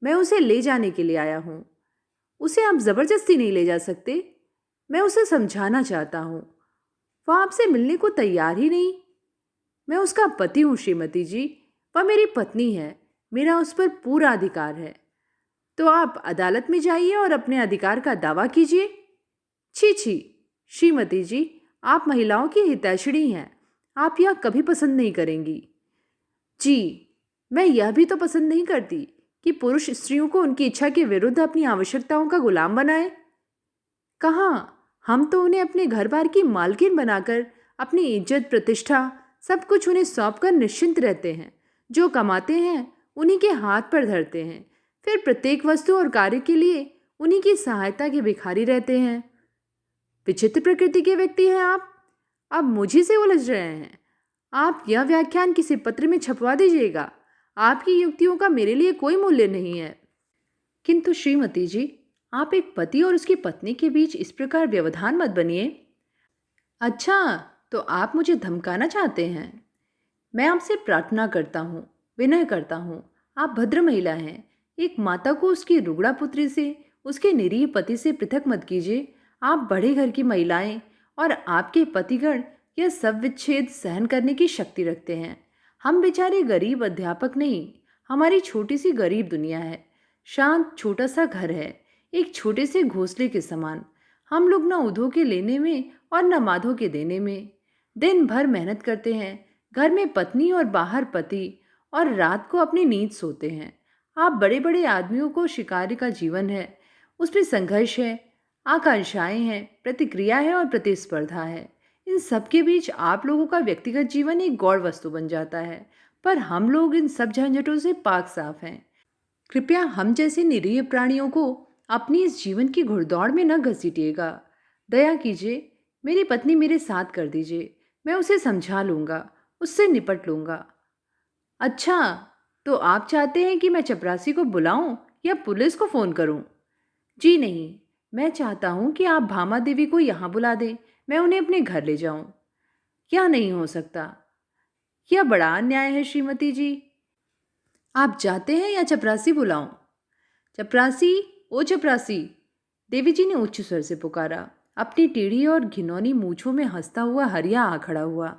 मैं उसे ले जाने के लिए आया हूँ। उसे आप ज़बरदस्ती नहीं ले जा सकते। मैं उसे समझाना चाहता हूँ। वह आपसे मिलने को तैयार ही नहीं। मैं उसका पति हूँ श्रीमती जी, वह मेरी पत्नी है, मेरा उस पर पूरा अधिकार है। तो आप अदालत में जाइए और अपने अधिकार का दावा कीजिए। छी छी, श्रीमती जी, आप महिलाओं की हितैषिणी हैं, आप यह कभी पसंद नहीं करेंगी। जी, मैं यह भी तो पसंद नहीं करती कि पुरुष स्त्रियों को उनकी इच्छा के विरुद्ध अपनी आवश्यकताओं का गुलाम बनाए? कहाँ, हम तो उन्हें अपने घर बार की मालकिन बनाकर अपनी इज्जत प्रतिष्ठा सब कुछ उन्हें सौंप कर निश्चिंत रहते हैं। जो कमाते हैं उन्हीं के हाथ पर धरते हैं, फिर प्रत्येक वस्तु और कार्य के लिए उन्हीं की सहायता के भिखारी रहते हैं। विचित्र प्रकृति के व्यक्ति हैं आप। अब मुझी से उलझ रहे हैं। आप यह व्याख्यान किसी पत्र में छपवा दीजिएगा। आपकी युक्तियों का मेरे लिए कोई मूल्य नहीं है। किंतु श्रीमती जी, आप एक पति और उसकी पत्नी के बीच इस प्रकार व्यवधान मत बनिए। अच्छा, तो आप मुझे धमकाना चाहते हैं? मैं आपसे प्रार्थना करता हूँ, विनय करता हूँ। आप भद्र महिला हैं। एक माता को उसकी रुग्णा पुत्री से, उसके निरीह पति से पृथक मत कीजिए। आप बड़े घर की महिलाएं और आपके पतिगण यह सब विच्छेद सहन करने की शक्ति रखते हैं। हम बेचारे गरीब अध्यापक नहीं। हमारी छोटी सी गरीब दुनिया है। शांत छोटा सा घर है, एक छोटे से घोंसले के समान। हम लोग न उधो के लेने में और न माधो के देने में। दिन भर मेहनत करते हैं, घर में पत्नी और बाहर पति, और रात को अपनी नींद सोते हैं। आप बड़े बड़े आदमियों को शिकारी का जीवन है, उसमें संघर्ष है, आकांक्षाएं हैं, प्रतिक्रिया है और प्रतिस्पर्धा है। इन सब के बीच आप लोगों का व्यक्तिगत जीवन एक गौण वस्तु बन जाता है, पर हम लोग इन सब झंझटों से पाक साफ हैं। कृपया हम जैसे निरीह प्राणियों को अपनी इस जीवन की घुड़दौड़ में न घसीटिएगा। दया कीजिए, मेरी पत्नी मेरे साथ कर दीजिए। मैं उसे समझा लूँगा, उससे निपट लूँगा। अच्छा, तो आप चाहते हैं कि मैं चपरासी को बुलाऊं या पुलिस को फ़ोन करूं? जी नहीं, मैं चाहता हूं कि आप भामा देवी को यहाँ बुला दें। मैं उन्हें अपने घर ले जाऊं। क्या नहीं हो सकता? यह बड़ा अन्याय है श्रीमती जी। आप जाते हैं या चपरासी बुलाऊं? चपरासी, ओ चपरासी! देवी जी ने उच्च स्वर से पुकारा। अपनी टेढ़ी और घिनौनी मूछों में हंसता हुआ हरिया आ खड़ा हुआ।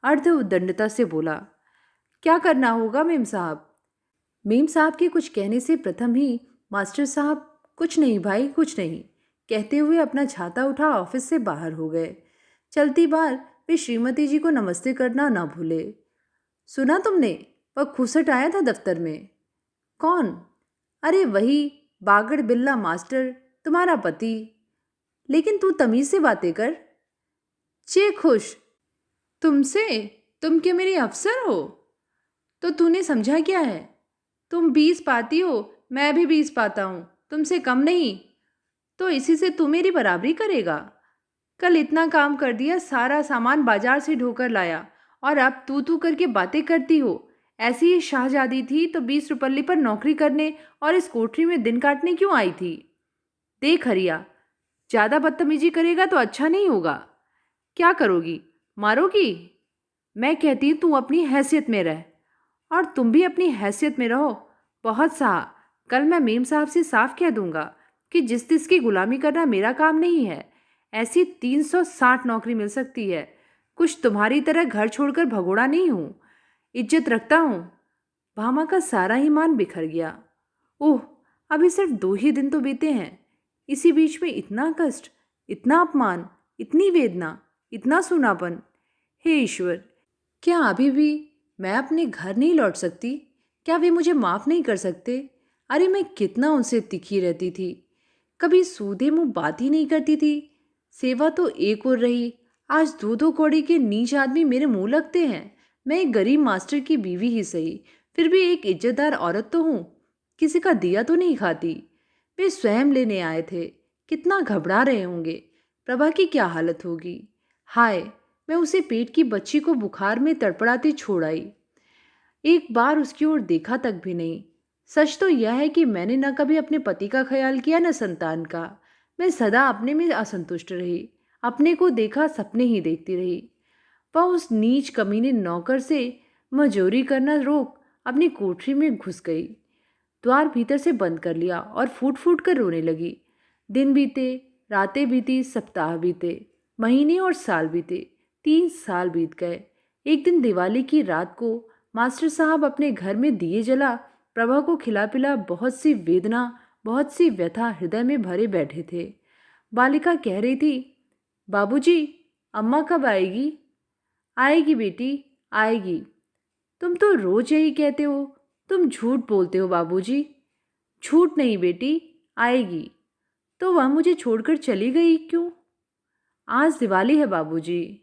अर्ध उद्दंडता से बोला, क्या करना होगा मेम साहब? मेम साहब के कुछ कहने से प्रथम ही मास्टर साहब, कुछ नहीं भाई, कुछ नहीं, कहते हुए अपना छाता उठा ऑफिस से बाहर हो गए। चलती बार वे श्रीमती जी को नमस्ते करना न भूले। सुना तुमने, वह खूसट आया था दफ्तर में। कौन? अरे वही बागड़ बिल्ला मास्टर, तुम्हारा पति। लेकिन तू तमीज से बातें कर। चे खुश तुमसे? तुम क्या मेरी अफसर हो? तो तूने समझा क्या है? तुम 20 पाती हो, मैं भी 20 पाता हूँ, तुमसे कम नहीं। तो इसी से तू मेरी बराबरी करेगा? कल इतना काम कर दिया, सारा सामान बाजार से ढोकर लाया, और अब तू करके बातें करती हो। ऐसी ही शाहजादी थी तो 20 रुपल्ली पर नौकरी करने और इस कोठरी में दिन काटने क्यों आई थी? देख हरिया, ज़्यादा बदतमीजी करेगा तो अच्छा नहीं होगा। क्या करोगी? मारोगी? मैं कहती हूँ तू अपनी हैसियत में रह, और तुम भी अपनी हैसियत में रहो। बहुत सहा, कल मैं मेम साहब से साफ कह दूंगा कि जिस तिस की गुलामी करना मेरा काम नहीं है। ऐसी 360 नौकरी मिल सकती है। कुछ तुम्हारी तरह घर छोड़कर भगोड़ा नहीं हूँ, इज्जत रखता हूँ। भामा का सारा ही मान बिखर गया। ओह, अभी सिर्फ 2 ही दिन तो बीते हैं, इसी बीच में इतना कष्ट, इतना अपमान, इतनी वेदना, इतना सूनापन। हे ईश्वर, क्या अभी भी मैं अपने घर नहीं लौट सकती? क्या वे मुझे माफ़ नहीं कर सकते? अरे मैं कितना उनसे तिखी रहती थी, कभी सूधे मुंह बात ही नहीं करती थी। सेवा तो एक और रही, आज 2 कौड़ी के नीच आदमी मेरे मुंह लगते हैं। मैं एक गरीब मास्टर की बीवी ही सही, फिर भी एक इज्जतदार औरत तो हूँ, किसी का दिया तो नहीं खाती। वे स्वयं लेने आए थे, कितना घबरा रहे होंगे। प्रभा की क्या हालत होगी? हाय, मैं उसे पेट की बच्ची को बुखार में तड़पड़ाती छोड़ आई, एक बार उसकी ओर देखा तक भी नहीं। सच तो यह है कि मैंने न कभी अपने पति का ख्याल किया न संतान का। मैं सदा अपने में असंतुष्ट रही, अपने को देखा सपने ही देखती रही। वह उस नीच कमीने नौकर से मजोरी करना रोक अपनी कोठरी में घुस गई, द्वार भीतर से बंद कर लिया और फूट फूट कर रोने लगी। दिन बीते, रातें बीती, सप्ताह बीते, महीने और साल बीते, 3 साल बीत गए। एक दिन दिवाली की रात को मास्टर साहब अपने घर में दिए जला प्रभा को खिला पिला बहुत सी वेदना, बहुत सी व्यथा हृदय में भरे बैठे थे। बालिका कह रही थी, बाबूजी, अम्मा कब आएगी? आएगी बेटी, आएगी। तुम तो रोज यही कहते हो। तुम झूठ बोलते हो बाबूजी। छूट नहीं बेटी, आएगी। तो वह मुझे छोड़कर चली गई क्यों? आज दिवाली है बाबूजी।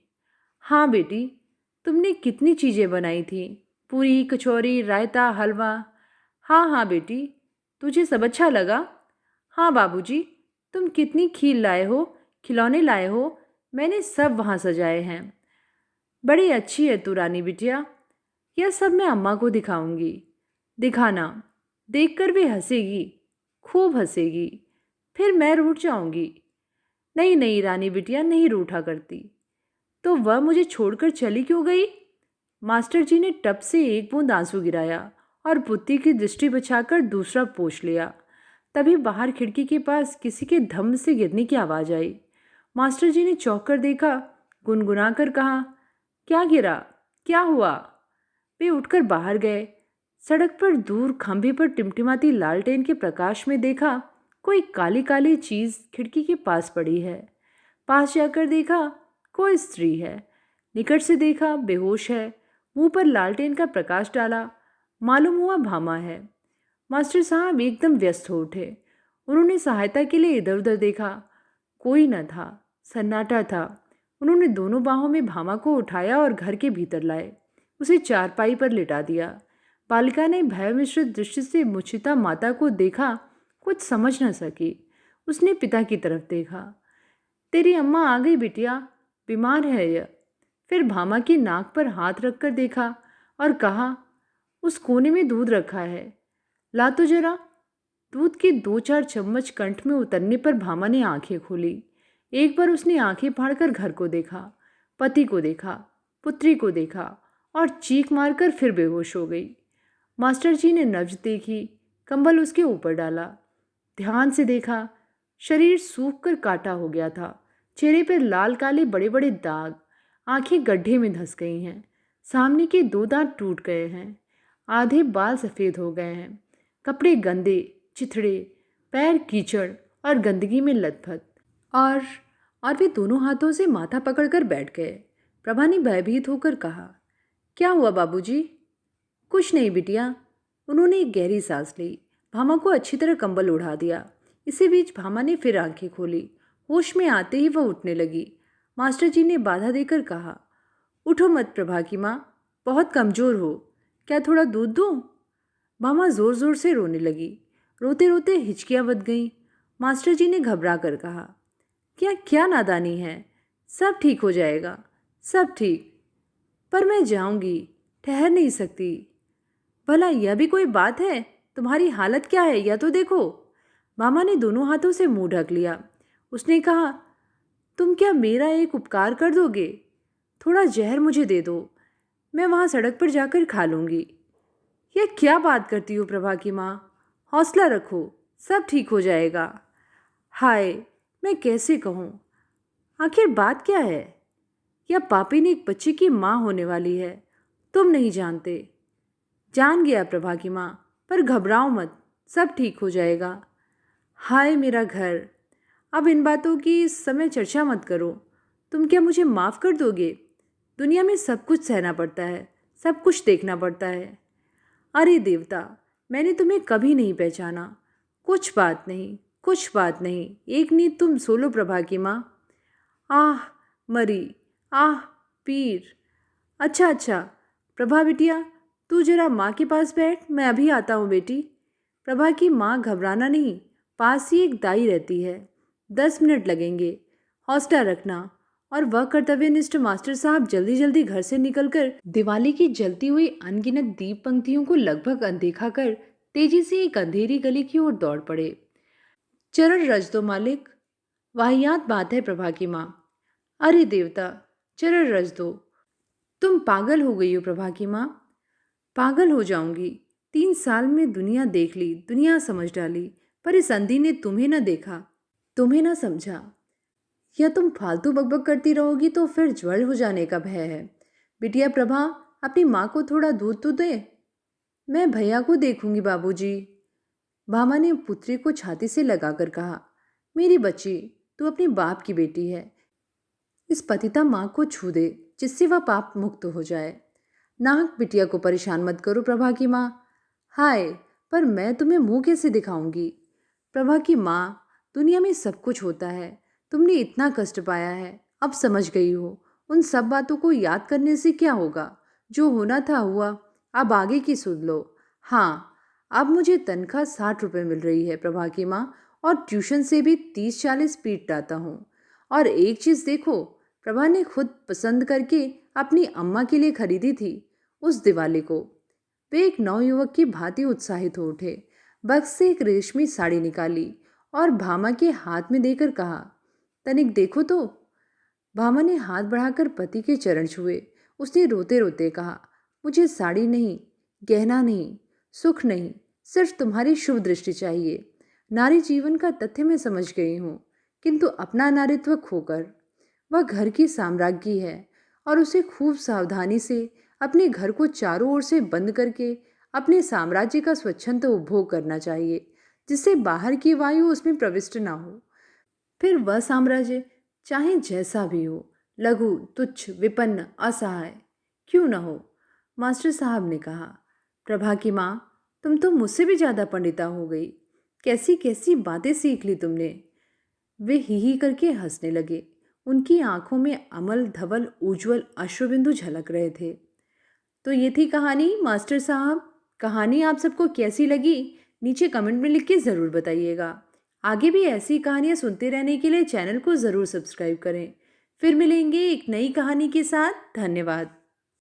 हाँ बेटी, तुमने कितनी चीज़ें बनाई थी, पूरी, कचौरी, रायता, हलवा। हाँ हाँ बेटी, तुझे सब अच्छा लगा? हाँ बाबूजी, तुम कितनी खीर लाए हो, खिलौने लाए हो, मैंने सब वहाँ सजाए हैं। बड़ी अच्छी है तू रानी बिटिया, यह सब मैं अम्मा को दिखाऊंगी। दिखाना, देखकर वे हंसेगी, खूब हंसेगी, फिर मैं रूठ जाऊंगी। नहीं नहीं रानी बिटिया नहीं रूठा करती। तो वह मुझे छोड़कर चली क्यों गई? मास्टर जी ने टब से एक बूंद आंसू गिराया और पुत्री की दृष्टि बचाकर दूसरा पोंछ लिया। तभी बाहर खिड़की के पास किसी के धम्म से गिरने की आवाज़ आई। मास्टर जी ने चौंक कर देखा, गुनगुना कर कहा, क्या गिरा, क्या हुआ? वे उठकर बाहर गए। सड़क पर दूर खंभे पर टिमटिमाती लालटेन के प्रकाश में देखा कोई काली काली चीज खिड़की के पास पड़ी है। पास जाकर देखा कोई स्त्री है। निकट से देखा बेहोश है, मुंह पर लालटेन का प्रकाश डाला, मालूम हुआ भामा है। मास्टर साहब एकदम व्यस्त हो उठे। उन्होंने सहायता के लिए इधर उधर देखा, कोई न था, सन्नाटा था। उन्होंने दोनों बाहों में भामा को उठाया और घर के भीतर लाए, उसे चारपाई पर लिटा दिया। बालिका ने भय मिश्रित दृष्टि से मुचिता माता को देखा, कुछ समझ न सकी। उसने पिता की तरफ देखा। तेरी अम्मा आ गई बिटिया, बीमार है यह। फिर भामा की नाक पर हाथ रखकर देखा और कहा, उस कोने में दूध रखा है, ला तो जरा। दूध के 2-4 चम्मच कंठ में उतरने पर भामा ने आंखें खोली। एक बार उसने आंखें फाड़कर घर को देखा, पति को देखा, पुत्री को देखा और चीख मारकर फिर बेहोश हो गई। मास्टर जी ने नब्ज देखी, कंबल उसके ऊपर डाला, ध्यान से देखा। शरीर सूख कर काटा हो गया था, चेहरे पर लाल काले बड़े बड़े दाग, आंखें गड्ढे में धंस गई हैं, सामने के 2 दांत टूट गए हैं, आधे बाल सफ़ेद हो गए हैं, कपड़े गंदे चिथड़े, पैर कीचड़ और गंदगी में लथपथ। और और वे दोनों हाथों से माथा पकड़कर बैठ गए। प्रभा ने भयभीत होकर कहा, क्या हुआ बाबूजी? कुछ नहीं बिटिया। उन्होंने एक गहरी सांस ली, भामा को अच्छी तरह कंबल उड़ा दिया। इसी बीच भामा ने फिर आंखें खोली। होश में आते ही वह उठने लगी। मास्टर जी ने बाधा देकर कहा, उठो मत प्रभा की माँ, बहुत कमज़ोर हो, क्या थोड़ा दूध दूँ? भामा ज़ोर ज़ोर से रोने लगी। रोते रोते हिचकियाँ बंध गईं। मास्टर जी ने घबरा कर कहा, क्या क्या नादानी है, सब ठीक हो जाएगा, सब ठीक। पर मैं जाऊंगी, ठहर नहीं सकती। भला यह भी कोई बात है? तुम्हारी हालत क्या है यह तो देखो। मामा ने दोनों हाथों से मुंह ढक लिया। उसने कहा, तुम क्या मेरा एक उपकार कर दोगे? थोड़ा जहर मुझे दे दो, मैं वहाँ सड़क पर जाकर खा लूँगी। यह क्या बात करती हो प्रभा की माँ, हौसला रखो, सब ठीक हो जाएगा। हाय, मैं कैसे कहूँ, आखिर बात क्या है? या पापी ने एक बच्चे की माँ होने वाली है, तुम नहीं जानते। जान गया प्रभा की माँ, पर घबराओ मत, सब ठीक हो जाएगा। हाय मेरा घर, अब इन बातों की इस समय चर्चा मत करो। तुम क्या मुझे माफ़ कर दोगे? दुनिया में सब कुछ सहना पड़ता है, सब कुछ देखना पड़ता है। अरे देवता, मैंने तुम्हें कभी नहीं पहचाना। कुछ बात नहीं, कुछ बात नहीं, एक नींद तुम सो लो प्रभा की माँ। आह मरी, आह पीर। अच्छा अच्छा प्रभा बिटिया, तू जरा माँ के पास बैठ, मैं अभी आता हूँ बेटी। प्रभा की माँ घबराना नहीं, पास ही एक दाई रहती है, 10 मिनट लगेंगे, हौसला रखना। और वह कर्तव्यनिष्ठ मास्टर साहब जल्दी जल्दी घर से निकलकर दिवाली की जलती हुई अनगिनत दीप पंक्तियों को लगभग अनदेखा कर तेजी से एक अंधेरी गली की ओर दौड़ पड़े। चरण रच दो मालिक। वाहियात बात है प्रभा की माँ। अरे देवता, चरण रच दो। तुम पागल हो गई हो प्रभा की माँ। पागल हो जाऊंगी। 3 साल में दुनिया देख ली, दुनिया समझ डाली, पर इस अंधी ने तुम्हें न देखा, तुम्हें न समझा। या तुम फालतू बकबक करती रहोगी तो फिर ज्वर हो जाने का भय है। बिटिया प्रभा, अपनी माँ को थोड़ा दूध तो दे। मैं भैया को देखूंगी बाबूजी। भामा ने पुत्री को छाती से लगाकर कहा, मेरी बच्ची, तू अपने बाप की बेटी है, इस पतिता माँ को छू दे, जिससे वह पाप मुक्त हो जाए। नाहक बिटिया को परेशान मत करो प्रभा की माँ। हाय, पर मैं तुम्हें मुंह कैसे दिखाऊंगी? प्रभा की माँ, दुनिया में सब कुछ होता है। तुमने इतना कष्ट पाया है, अब समझ गई हो। उन सब बातों को याद करने से क्या होगा? जो होना था हुआ। अब आगे की सुन लो। हाँ, अब मुझे तनख्वाह 60 रुपये मिल रही है प्रभा की माँ, और ट्यूशन से भी 30-40 पीट डाता हूँ। और एक चीज़ देखो, प्रभा ने खुद पसंद करके अपनी अम्मा के लिए खरीदी थी उस दिवाली को। वे एक नवयुवक की भांति उत्साहित हो उठे, बक्स से एक रेशमी साड़ी निकाली और भामा के हाथ में देकर कहा, तनिक देखो तो। भामा ने हाथ बढ़ाकर पति के चरण छुए। उसने रोते रोते कहा, मुझे साड़ी नहीं, गहना नहीं, सुख नहीं, सिर्फ तुम्हारी शुभ दृष्टि चाहिए। नारी जीवन का तथ्य मैं समझ गई हूँ, किंतु अपना नारित्व खोकर। वह घर की साम्राज्ञी है और उसे खूब सावधानी से अपने घर को चारों ओर से बंद करके अपने साम्राज्य का स्वच्छंद उपभोग करना चाहिए, जिससे बाहर की वायु उसमें प्रविष्ट ना हो। फिर वह साम्राज्य चाहे जैसा भी हो, लघु, तुच्छ, विपन्न, असहाय क्यों न हो। मास्टर साहब ने कहा, प्रभा की माँ, तुम तो मुझसे भी ज़्यादा पंडिता हो गई। कैसी कैसी बातें सीख ली तुमने। वे ही करके हंसने लगे। उनकी आंखों में अमल धवल उज्ज्वल अश्रुबिंदु झलक रहे थे। तो ये थी कहानी मास्टर साहब। कहानी आप सबको कैसी लगी, नीचे कमेंट में लिख के ज़रूर बताइएगा। आगे भी ऐसी कहानियाँ सुनते रहने के लिए चैनल को ज़रूर सब्सक्राइब करें। फिर मिलेंगे एक नई कहानी के साथ। धन्यवाद।